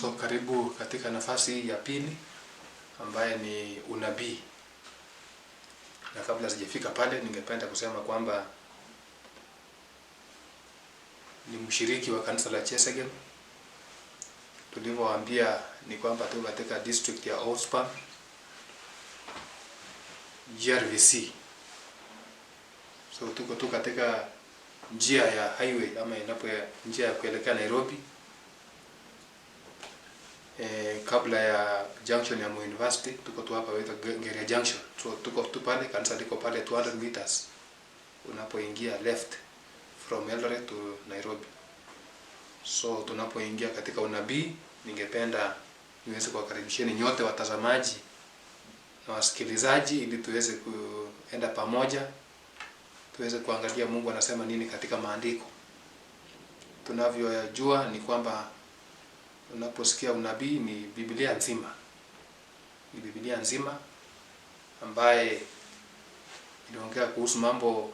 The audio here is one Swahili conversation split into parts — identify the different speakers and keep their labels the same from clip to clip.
Speaker 1: So karibu katika nafasi ya pili ambaye ni unabii. Na kabla sijafika pale, ningependa kusema kwamba ni mshiriki wa kanisa la Chesegem. Tulivyowaambia ni kwamba tuko katika district ya Ospan, GRVC. So tuko katika njia ya highway ama njia ya kuelekea Nairobi. Kabla ya junction ya Moi University, tuko tu hapa waita Ngeria Junction. So tuko tu pale, kanisa liko pale 200 meters unapoingia left from Eldoret to Nairobi. So tunapoingia katika unabii, ningependa niweze kuwakaribisheni nyote watazamaji na wasikilizaji ili tuweze kuenda pamoja, tuweze kuangalia Mungu anasema nini katika maandiko. Tunavyojua ni kwamba unaposikia unabii ni Biblia nzima. Ni Biblia nzima ambaye inaongea kuhusu mambo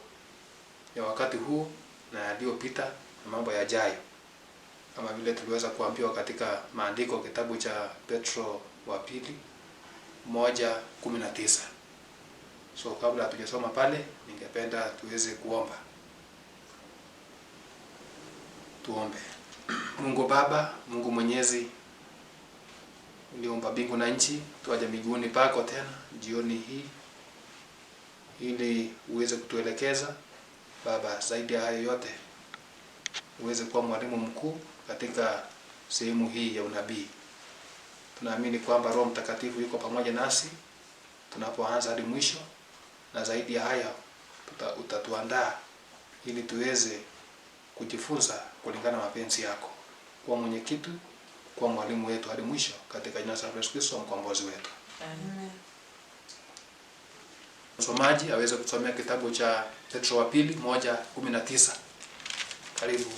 Speaker 1: ya wakati huu na yaliyopita na mambo yajayo. Kama vile tuliweza kuambiwa katika maandiko kitabu cha Petro wa pili 1:19. So kabla hatujasoma pale, ningependa tuweze kuomba. Tuombe. Mungu Baba, Mungu Mwenyezi, uliumba mbingu na nchi, tuaje miguuni pako tena jioni hii ili uweze kutuelekeza Baba. Zaidi ya hayo yote, uweze kuwa mwalimu mkuu katika sehemu hii ya unabii. Tunaamini kwamba Roho Mtakatifu yuko pamoja nasi tunapoanza hadi mwisho, na zaidi ya haya utatuandaa ili tuweze kujifunza kulingana na mapenzi yako. Kuwa mwenyekiti, kuwa mwalimu wetu hadi mwisho, katika jina la Yesu Kristo mkombozi wetu. Amen. Msomaji aweze kusomea kitabu cha Petro wa pili 1:19. Karibu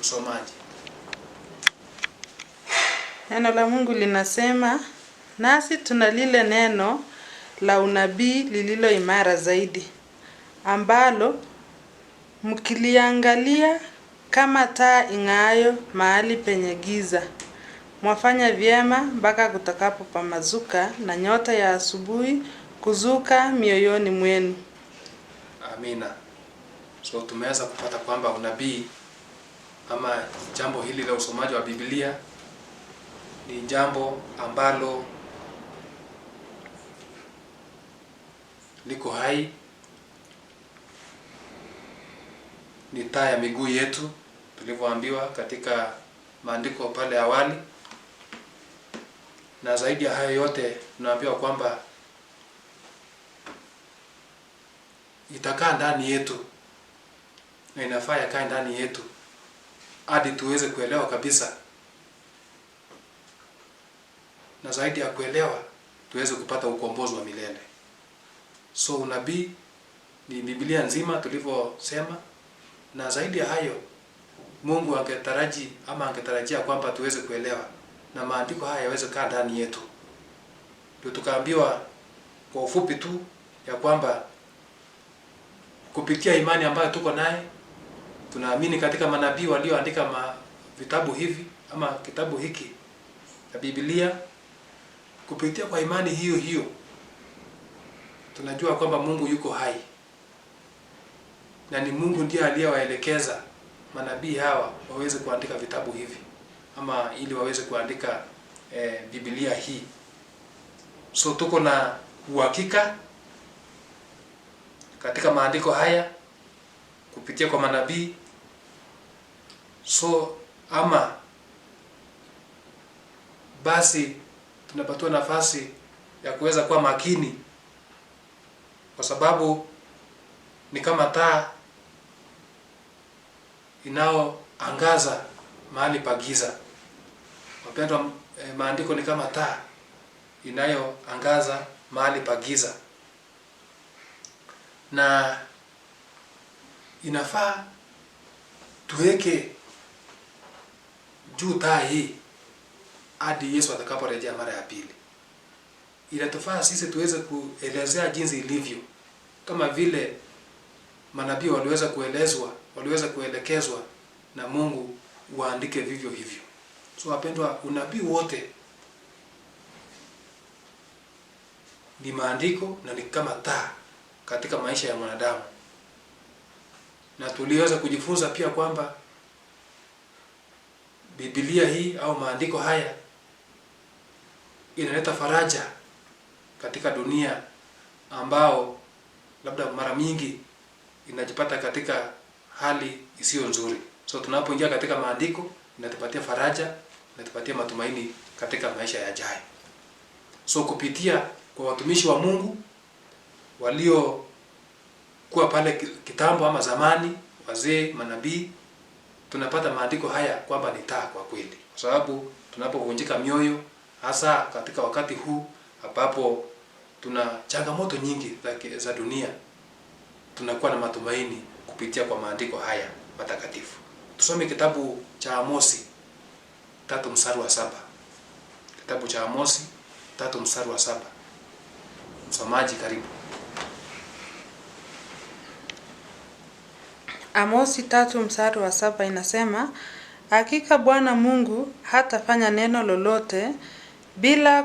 Speaker 1: msomaji.
Speaker 2: Neno la Mungu linasema, nasi tuna lile neno la unabii lililo imara zaidi, ambalo mkiliangalia kama taa ing'aayo mahali penye giza, mwafanya vyema mpaka kutakapopambazuka na nyota ya asubuhi kuzuka mioyoni mwenu.
Speaker 1: Amina. So tumeweza kupata kwamba unabii ama jambo hili la usomaji wa Biblia ni jambo ambalo liko hai, ni taa ya miguu yetu tulivyoambiwa katika maandiko pale awali. Na zaidi ya hayo yote, tunaambiwa kwamba itakaa ndani yetu na inafaa yakae ndani yetu hadi tuweze kuelewa kabisa, na zaidi ya kuelewa tuweze kupata ukombozi wa milele. So unabii ni Biblia nzima tulivyosema, na zaidi ya hayo Mungu angetarajia kwamba tuweze kuelewa na maandiko haya yaweze kaa ndani yetu. Ndio tukaambiwa kwa ufupi tu ya kwamba kupitia imani ambayo tuko naye, tunaamini katika manabii walioandika vitabu hivi ama kitabu hiki cha Biblia. Kupitia kwa imani hiyo tunajua kwamba Mungu yuko hai, na ni Mungu ndiye aliyewaelekeza manabii hawa waweze kuandika vitabu hivi ama ili waweze kuandika Biblia hii. So tuko na uhakika katika maandiko haya kupitia kwa manabii. So ama basi tunapatiwa nafasi ya kuweza kuwa makini, kwa sababu ni kama taa inayoangaza mahali pa giza. Wapendwa, maandiko ni kama taa inayoangaza mahali pa giza, na inafaa tuweke juu taa hii hadi Yesu atakaporejea mara ya pili. Inatufaa sisi tuweze kuelezea jinsi ilivyo, kama vile manabii waliweza kuelekezwa na Mungu waandike vivyo hivyo. So wapendwa, unabii wote ni maandiko na ni kama taa katika maisha ya mwanadamu. Na tuliweza kujifunza pia kwamba Biblia hii au maandiko haya inaleta faraja katika dunia ambao labda mara mingi inajipata katika hali isiyo nzuri. So tunapoingia katika maandiko inatupatia faraja, inatupatia matumaini katika maisha yajayo. So kupitia kwa watumishi wa Mungu walio kuwa pale kitambo ama zamani, wazee, manabii, tunapata maandiko haya kwamba ni taa kwa kweli. Kwa sababu tunapovunjika mioyo, hasa katika wakati huu ambapo tuna changamoto nyingi za dunia, tunakuwa na matumaini kupitia kwa maandiko haya matakatifu. Tusome kitabu cha Amosi 3:7. Kitabu cha Amosi 3:7. Msomaji karibu.
Speaker 2: Amosi 3:7 inasema, hakika Bwana Mungu hatafanya neno lolote bila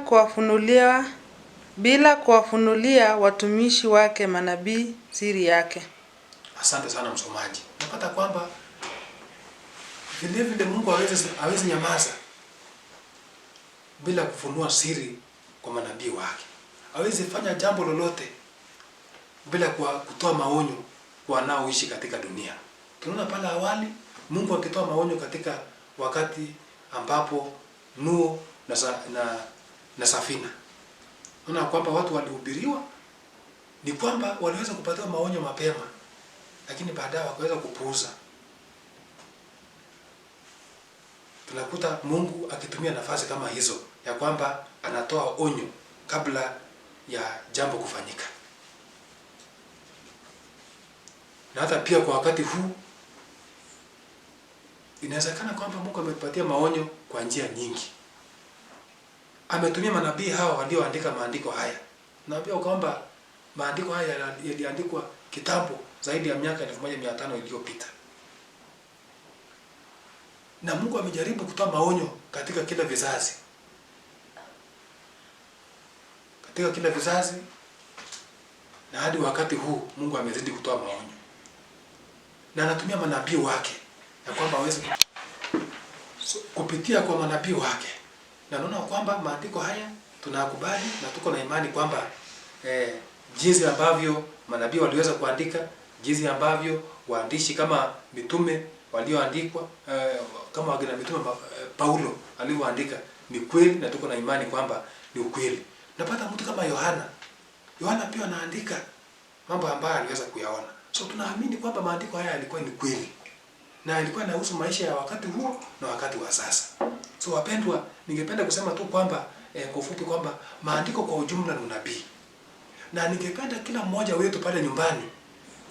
Speaker 2: kuwafunulia watumishi wake manabii siri yake.
Speaker 1: Asante sana msomaji. Napata kwamba vile Mungu hawezi nyamaza bila kufunua siri kwa manabii wake. Hawezi fanya jambo lolote bila kutoa maonyo kwa wanaoishi katika dunia. Tunaona pale awali Mungu akitoa maonyo katika wakati ambapo Nuhu na Safina. Unaona kwamba watu walihubiriwa ni kwamba waliweza kupatiwa maonyo mapema, lakini baadaye wakaweza kupuuza. Tunakuta Mungu akitumia nafasi kama hizo ya kwamba anatoa onyo kabla ya jambo kufanyika. Na hata pia kwa wakati huu inawezekana kwamba Mungu ametupatia maonyo kwa njia nyingi. Ametumia manabii hawa walioandika maandiko haya. Naambia kwamba maandiko haya yaliandikwa kitambo zaidi ya miaka 1500 iliyopita. Na Mungu amejaribu kutoa maonyo katika kila vizazi. Katika kila vizazi, na hadi wakati huu Mungu amezidi kutoa maonyo. Na anatumia manabii wake ya kwamba aweze kupitia kwa manabii wake. Na naona kwamba maandiko haya tunakubali na tuko na imani kwamba jinsi ambavyo manabii waliweza kuandika, jinsi ambavyo waandishi kama mitume walioandikwa, kama wageni mitume Paulo alivyoandika ni kweli, na tuko na imani kwamba ni ukweli. Napata mtu kama Yohana pia anaandika mambo ambayo aliweza kuyaona. So tunaamini kwamba maandiko haya yalikuwa ni kweli, na yalikuwa yanahusu maisha ya wakati huo na wakati wa sasa. So wapendwa, ningependa kusema tu kwamba kwa ufupi kwamba maandiko kwa ujumla ni unabii. Na ningependa kila mmoja wetu pale nyumbani,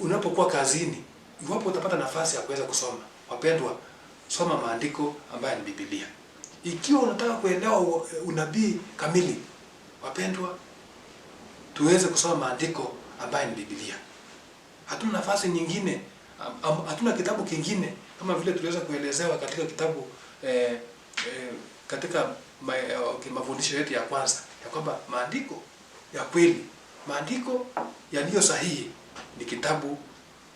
Speaker 1: unapokuwa kazini, iwapo utapata nafasi ya kuweza kusoma, wapendwa, soma maandiko ambayo ni Biblia. Ikiwa unataka kuelewa unabii kamili, wapendwa, tuweze kusoma maandiko ambayo ni Biblia. Hatuna nafasi nyingine, hatuna kitabu kingine kama vile tuliweza kuelezewa katika kitabu katika mafundisho yetu ya kwanza, ya kwamba maandiko ya kweli, maandiko yaliyo sahihi ni kitabu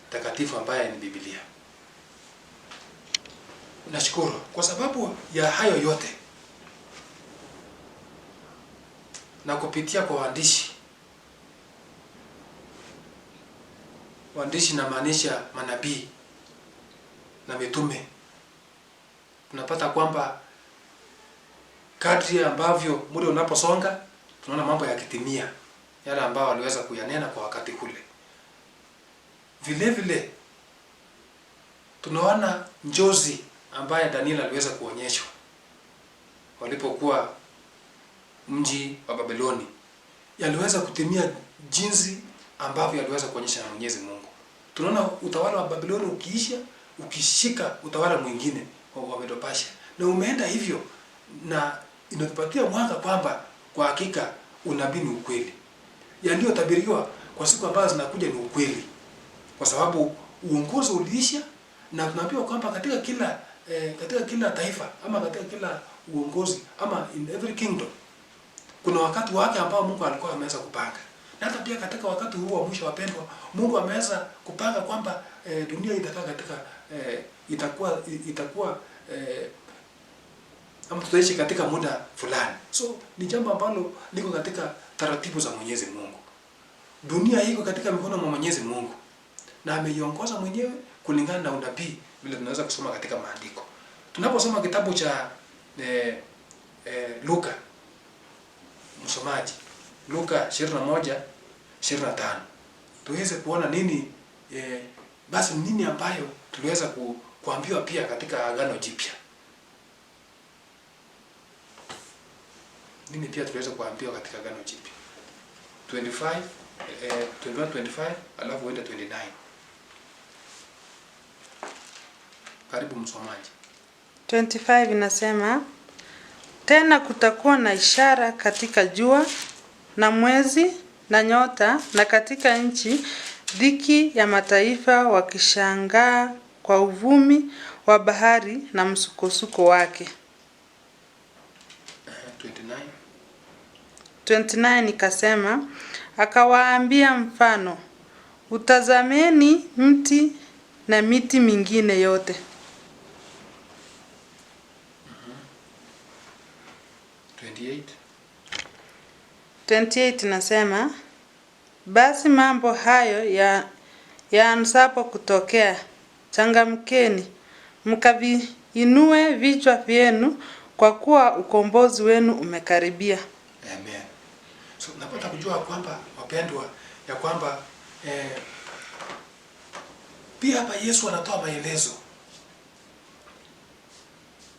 Speaker 1: takatifu ambaye ni Biblia. Nashukuru kwa sababu ya hayo yote, na kupitia kwa waandishi na maanisha manabii na mitume, tunapata kwamba kadri ambavyo muda unaposonga, tunaona mambo yakitimia yale ambao waliweza kuyanena kwa wakati ule. Vile tunaona njozi ambaye Daniel aliweza kuonyeshwa walipokuwa mji wa Babiloni, yaliweza kutimia jinsi ambavyo yaliweza kuonyesha na Mwenyezi Mungu. Tunaona utawala wa Babiloni ukiisha, ukishika utawala mwingine wa Medo-Persia, na umeenda hivyo, na inatupatia mwanga kwamba kwa hakika unabii ni ukweli. Yaliyotabiriwa kwa siku ambazo zinakuja ni ukweli, kwa sababu uongozi uliisha Na tunaambiwa kwamba katika kila taifa ama katika kila uongozi ama in every kingdom kuna wakati wake ambao Mungu alikuwa ameweza kupanga. Na hata pia katika wakati huu wa mwisho wapendwa, Mungu ameweza kupanga kwamba dunia itakaa katika itakuwa ama tutaishi katika muda fulani. So ni jambo ambalo liko katika taratibu za Mwenyezi Mungu. Dunia iko katika mikono mwa Mwenyezi Mungu na ameiongoza mwenyewe kulingana na unabii vile tunaweza kusoma katika maandiko. Tunaposoma kitabu cha Luka, msomaji, Luka 21:25, tuweze kuona nini basi nini ambayo tuliweza kuambiwa pia katika Agano Jipya. Nini pia tuliweza kuambiwa katika Agano Jipya. 21:25 alafu uende 29. Karibu msomaji.
Speaker 2: 25 inasema, tena kutakuwa na ishara katika jua na mwezi na nyota, na katika nchi dhiki ya mataifa wakishangaa kwa uvumi wa bahari na msukosuko wake. 29 ikasema, akawaambia mfano, utazameni mti na miti mingine yote. 28 nasema, basi mambo hayo yaanzapo kutokea, changamkeni, mkaviinue vichwa vyenu, kwa kuwa ukombozi wenu umekaribia.
Speaker 1: Amen. So napata kujua kwamba wapendwa, ya kwamba pia hapa Yesu anatoa maelezo.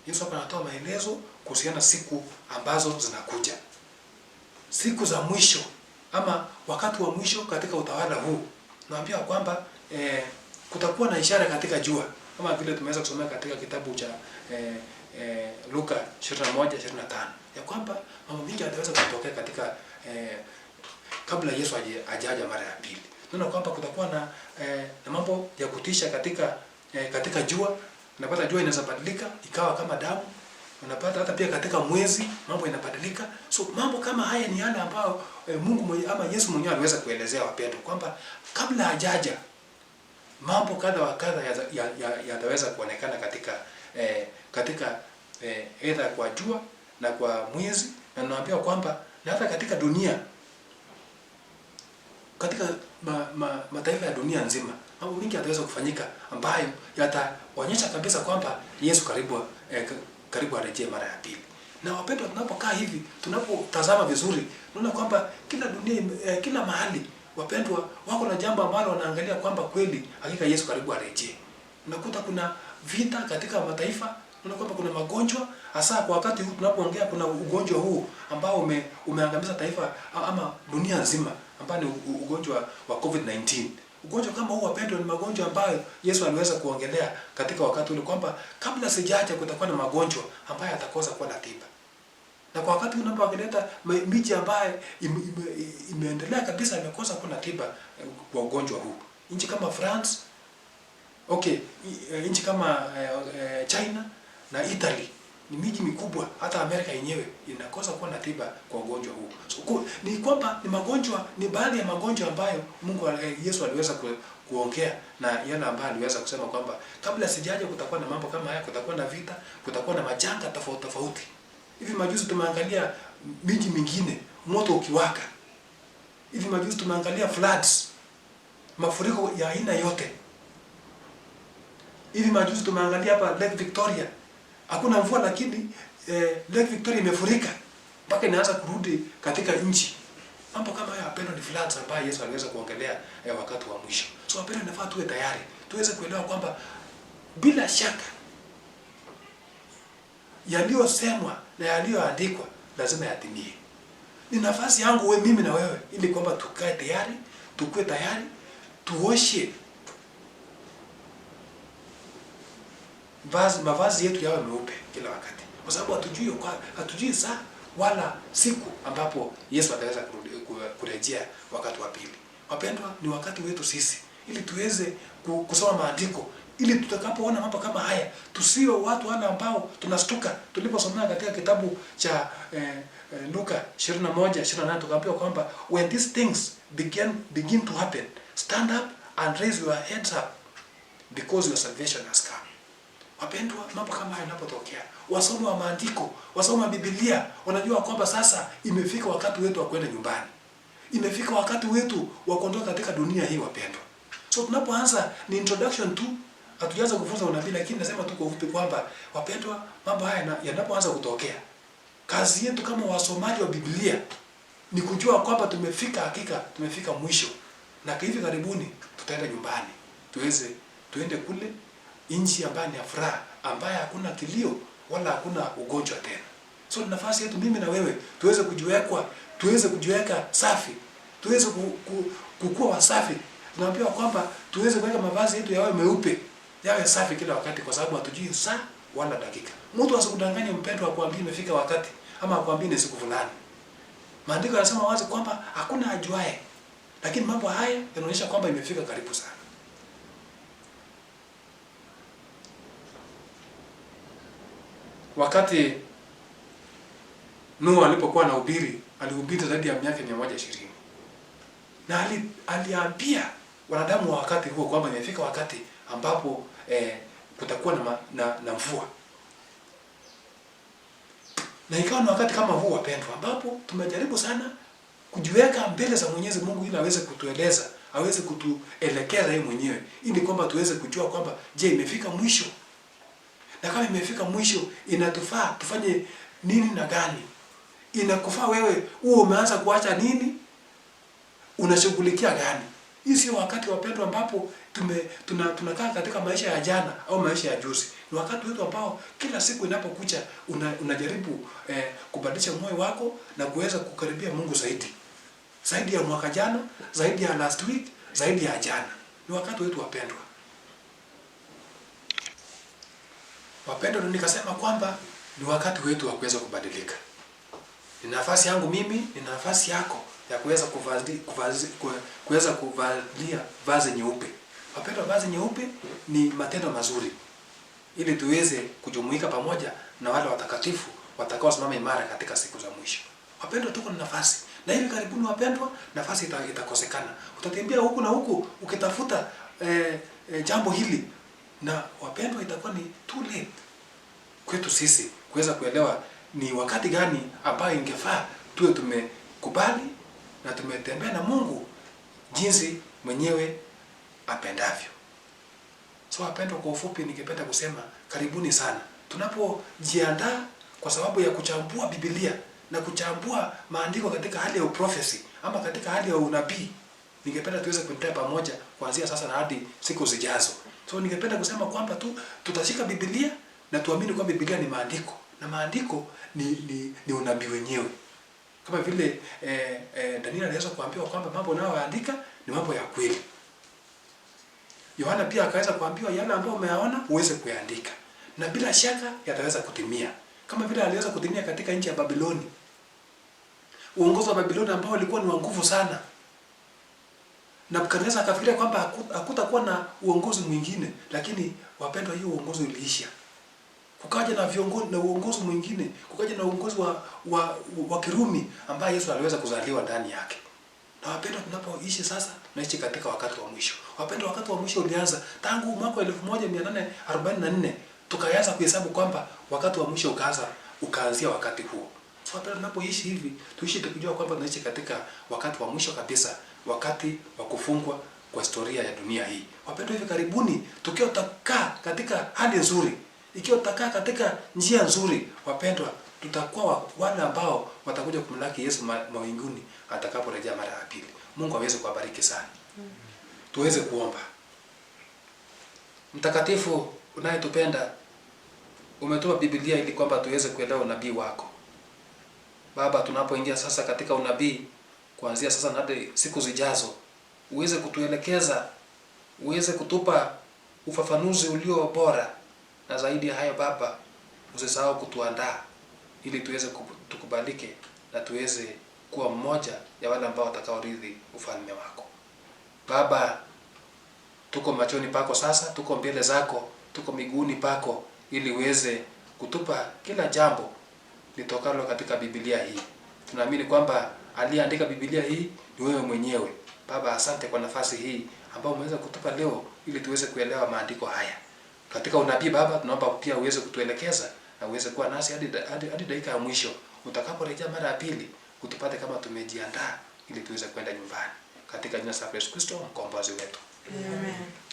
Speaker 1: Yesu hapa anatoa maelezo kuhusiana siku ambazo zinakuja. Siku za mwisho ama wakati wa mwisho katika utawala huu. Naambia kwamba kutakuwa na ishara katika jua, kama vile tumeweza kusomea katika kitabu cha Luka 21:25, ya kwamba mambo mengi yataweza kutokea katika kabla Yesu hajaja mara ya pili. Tunaona kwamba kutakuwa na mambo ya kutisha katika jua. Unapata jua inaweza badilika ikawa kama damu. Unapata hata pia katika mwezi mambo yanabadilika. So mambo kama haya ni yale ambayo Mungu ama Yesu mwenyewe aliweza kuelezea wapendwa kwamba kabla hajaja mambo kadha wa kadha yataweza kuonekana katika aidha kwa jua na kwa mwezi, na naambia kwamba na hata katika dunia, katika mataifa ya dunia nzima mambo mengi yataweza kufanyika ambayo yataonyesha kabisa kwamba Yesu karibu arejee mara ya pili. Na wapendwa, tunapokaa hivi, tunapotazama vizuri, tunaona kwamba kila dunia, kila mahali wapendwa wako na jambo ambalo wanaangalia kwamba kweli hakika Yesu karibu arejee. Unakuta kuna vita katika mataifa, unaona kwamba kuna magonjwa, hasa kwa wakati huu tunapoongea kuna ugonjwa huu ambao umeangamiza taifa ama dunia nzima, ambao ni ugonjwa wa COVID-19. Ugonjwa kama huu wapendwa, ni magonjwa ambayo Yesu aliweza kuongelea katika wakati ule kwamba kabla sijaja kutakuwa na magonjwa ambayo yatakosa kuwa na tiba. Na kwa wakati unapoangalia miji ambayo imeendelea kabisa imekosa kuwa na tiba kwa ugonjwa huu. Nchi kama France, nchi kama China na Italy ni miji mikubwa, hata Amerika yenyewe inakosa kuwa na tiba kwa ugonjwa huu. So ni kwamba ni magonjwa, ni baadhi ya magonjwa ambayo Yesu aliweza kuongea, na yale ambayo aliweza kusema kwamba kabla sijaja kutakuwa na mambo kama haya, kutakuwa na vita, kutakuwa na majanga tofauti. Hivi majuzi tumeangalia miji mingine moto ukiwaka. Hivi majuzi tumeangalia floods, mafuriko ya aina yote. Hivi majuzi tumeangalia hapa Lake Victoria. Hakuna mvua lakini Lake Victoria imefurika mpaka inaanza kurudi katika nchi. Mambo kama haya wapendwa ni floods ambayo Yesu aliweza kuongelea wakati wa mwisho. So wapendwa, nafaa tuwe tayari, tuweze kuelewa kwamba bila shaka yaliyosemwa na yaliyoandikwa lazima yatimie. Ni nafasi yangu mimi na wewe ili kwamba tukae tayari, tukue tayari, tuoshe mavazi yetu yawe meupe kila wakati, kwa sababu hatujui saa wala siku ambapo Yesu ataweza kurejea wakati wa pili. Wapendwa, ni wakati wetu sisi ili tuweze kusoma maandiko ili tutakapoona mambo kama haya tusiwe watu wale ambao tunastuka. Tuliposomea katika kitabu cha Luka 21:28 tukaambiwa kwamba when these things begin to happen, stand up and raise your heads up because your salvation has come. Wapendwa, mambo kama haya yanapotokea, wasomi wa maandiko, wasomi wa Biblia wanajua kwamba sasa imefika wakati wetu wa kwenda nyumbani. Imefika wakati wetu wa kuondoka katika dunia hii, wapendwa. So tunapoanza ni introduction tu, hatujaanza kufunza unabii, lakini nasema tu kwa ufupi kwamba wapendwa, mambo haya yanapoanza kutokea, kazi yetu kama wasomaji wa Biblia ni kujua kwamba hakika tumefika mwisho, na hivi karibuni tutaenda nyumbani, tuende kule nchi ambayo ni ya furaha, ambayo hakuna kilio wala hakuna ugonjwa tena. So nafasi yetu mimi na wewe tuweze kujiweka safi, tuweze kukua wasafi. Tunaambiwa kwamba tuweze kuweka mavazi yetu yawe meupe, yawe safi kila wakati, kwa sababu hatujui saa wala dakika. Mtu asikudanganye mpendwa, akwambie imefika wakati ama akwambie ni siku fulani. Maandiko yanasema wazi kwamba hakuna ajuaye, lakini mambo haya yanaonyesha kwamba imefika karibu sana. Wakati Nuhu alipokuwa anahubiri, alihubiri zaidi ya miaka 120. Na aliambia wanadamu wa wakati huo kwamba imefika wakati ambapo kutakuwa na mvua. Na ikawa ni wakati kama huu, wapendwa, ambapo tumejaribu sana kujiweka mbele za Mwenyezi Mungu ili aweze kutueleza, aweze kutuelekeza yeye mwenyewe, ili kwamba tuweze kujua kwamba je, imefika mwisho? Na kama imefika mwisho, inatufaa tufanye nini na gani? Inakufaa wewe uwe umeanza kuacha nini? Unashughulikia gani? Hii sio wakati, wapendwa, ambapo tunakaa katika maisha ya jana au maisha ya juzi. Ni wakati wetu ambao kila siku inapokucha unajaribu kubadilisha moyo wako na kuweza kukaribia Mungu zaidi ya mwaka jana, zaidi ya last week, zaidi ya jana. Ni wakati wetu, wapendwa. Wapendwa, nikasema kwamba ni wakati wetu wa kuweza kubadilika. Ni nafasi yangu mimi, ni nafasi yako ya kuweza kuvalia vazi nyeupe. Wapendwa, vazi nyeupe ni matendo mazuri, ili tuweze kujumuika pamoja na wale watakatifu watakaosimama imara katika siku za mwisho. Wapendwa, tuko na nafasi. Na hivi karibuni, wapendwa, nafasi itakosekana. Utatembea huku na huku ukitafuta jambo hili, na wapendwa, itakuwa ni too late kwetu sisi kuweza kuelewa ni wakati gani ambayo ingefaa tuwe tumekubali na tumetembea na Mungu jinsi mwenyewe apendavyo. So wapendwa, kwa ufupi ningependa kusema karibuni sana. Tunapojiandaa kwa sababu ya kuchambua Biblia na kuchambua maandiko katika hali ya uprofesi ama katika hali ya unabii, ningependa tuweze kuendelea pamoja kuanzia sasa na hadi siku zijazo. So ningependa kusema kwamba tutashika Biblia na tuamini kwamba Biblia ni maandiko, na maandiko ni unabii wenyewe. Kama vile Daniel aliweza kuambiwa kwamba mambo anayoandika ni mambo ya kweli. Yohana pia akaweza kuambiwa yale ambayo umeyaona uweze kuyaandika, na bila shaka yataweza kutimia. Kama vile aliweza kutimia katika nchi ya Babiloni. Uongozi wa Babiloni ambao ulikuwa ni wa nguvu sana. Na Nebukadneza akafikiria kwamba hakutakuwa na uongozi mwingine, lakini wapendwa, hiyo uongozi uliisha. Kukaja na viongozi na uongozi mwingine, kukaja na uongozi wa Kirumi ambaye Yesu aliweza kuzaliwa ndani yake. Na wapendwa, tunapoishi sasa, tunaishi katika wakati wa mwisho. Wapendwa, wakati wa mwisho ulianza tangu mwaka 1844, tukaanza kuhesabu kwamba wakati wa mwisho ukaanzia wakati huo. So wapendwa, tunapoishi hivi, tuishi tukijua kwamba tunaishi katika wakati wa mwisho kabisa, wakati wa kufungwa kwa historia ya dunia hii. Wapendwa, hivi karibuni tukiwa tutakaa katika hali nzuri, ikiwa tutakaa katika njia nzuri, wapendwa, tutakuwa wale ambao watakuja kumlaki Yesu mawinguni atakaporejea mara ya pili. Mungu aweze kuwabariki sana. Tuweze kuomba. Mtakatifu unayetupenda, umetoa Biblia ili kwamba tuweze kuelewa unabii wako. Baba, tunapoingia sasa katika unabii, kuanzia sasa hadi siku zijazo, uweze kutuelekeza, uweze kutupa ufafanuzi ulio bora, na zaidi ya hayo Baba, usisahau kutuandaa ili tuweze tukubalike na tuweze kuwa mmoja ya wale ambao watakaorithi ufalme wako. Baba, tuko machoni pako sasa, tuko mbele zako, tuko miguuni pako, ili uweze kutupa kila jambo litokalo katika Biblia hii. Tunaamini kwamba aliyeandika Biblia hii ni wewe mwenyewe. Baba, asante kwa nafasi hii ambayo umeweza kutupa leo ili tuweze kuelewa maandiko haya. Katika unabii Baba, tunaomba pia uweze kutuelekeza na uweze kuwa nasi hadi dakika ya mwisho. Utakaporejea mara ya pili, utupate kama tumejiandaa ili tuweze kwenda nyumbani. Katika jina la Yesu Kristo, mkombozi wetu.
Speaker 2: Amen.